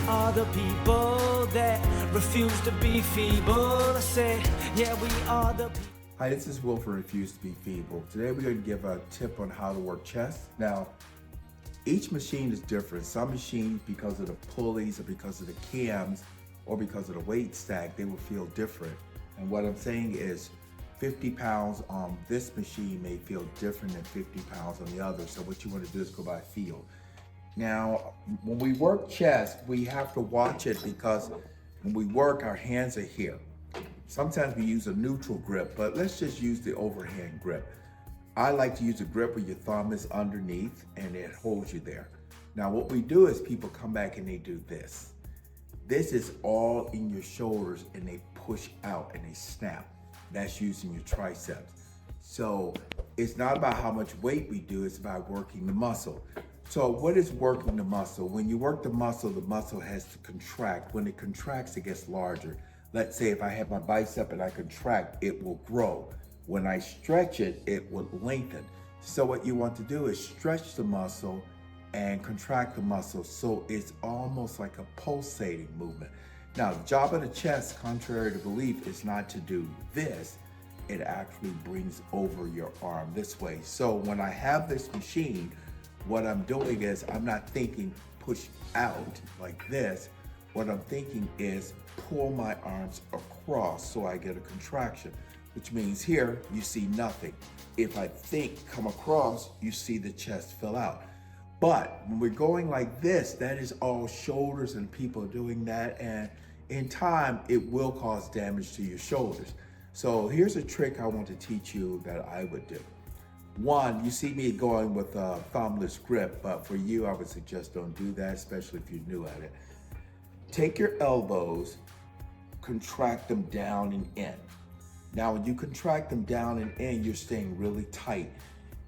are the people that refuse to be feeble. I said, yeah, we are the people. Hi, this is Will from Refuse to Be Feeble. Today we're going to give a tip on how to work chest. Now, each machine is different. Some machines, because of the pulleys or because of the cams or because of the weight stack, they will feel different. And what I'm saying is 50 pounds on this machine may feel different than 50 pounds on the other. So what you want to do is go by feel. Now, when we work chest, we have to watch it because when we work, our hands are here. Sometimes we use a neutral grip, but let's just use the overhand grip. I like to use a grip where your thumb is underneath and it holds you there. Now what we do is people come back and they do this. This is all in your shoulders and they push out and they snap. That's using your triceps. So it's not about how much weight we do, it's about working the muscle. So what is working the muscle? When you work the muscle has to contract. When it contracts, it gets larger. Let's say if I have my bicep and I contract, it will grow. When I stretch it, it will lengthen. So what you want to do is stretch the muscle and contract the muscle so it's almost like a pulsating movement. Now, the job of the chest, contrary to belief, is not to do this. It actually brings over your arm this way. So when I have this machine, what I'm doing is I'm not thinking push out like this. What I'm thinking is pull my arms across so I get a contraction, which means here you see nothing. If I think come across, you see the chest fill out. But when we're going like this, that is all shoulders and people doing that. And in time, it will cause damage to your shoulders. So here's a trick I want to teach you that I would do. One, you see me going with a thumbless grip, but for you, I would suggest don't do that, especially if you're new at it. Take your elbows, contract them down and in. Now, when you contract them down and in, you're staying really tight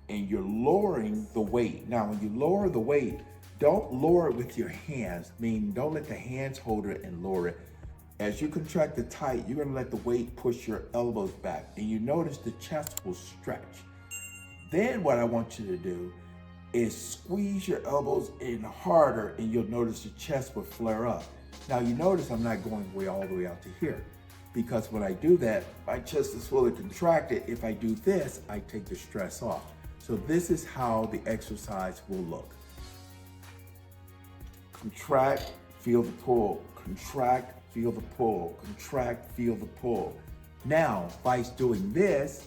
and you're lowering the weight. Now, when you lower the weight, don't lower it with your hands, meaning don't let the hands hold it and lower it. As you contract it tight, you're gonna let the weight push your elbows back and you notice the chest will stretch. Then what I want you to do is squeeze your elbows in harder and you'll notice the chest will flare up. Now you notice I'm not going all the way out to here because when I do that, my chest is fully contracted. If I do this, I take the stress off. So this is how the exercise will look. Contract, feel the pull, contract, feel the pull, contract, feel the pull. Now, by doing this,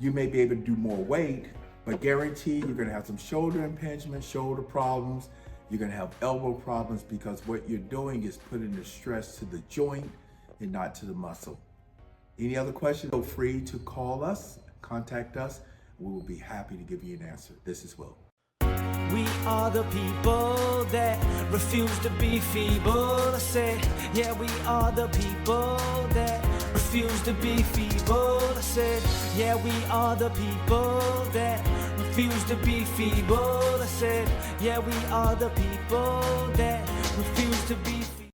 you may be able to do more weight, but guarantee you're gonna have some shoulder impingement, shoulder problems. You're gonna have elbow problems because what you're doing is putting the stress to the joint and not to the muscle. Any other questions? Feel free to call us, contact us. We will be happy to give you an answer. This is Will. We are the people that refuse to be feeble. I said, yeah, we are the people that refuse to be feeble. I said, yeah, we are the people that refuse to be feeble. I said, yeah, we are the people that refuse to be feeble.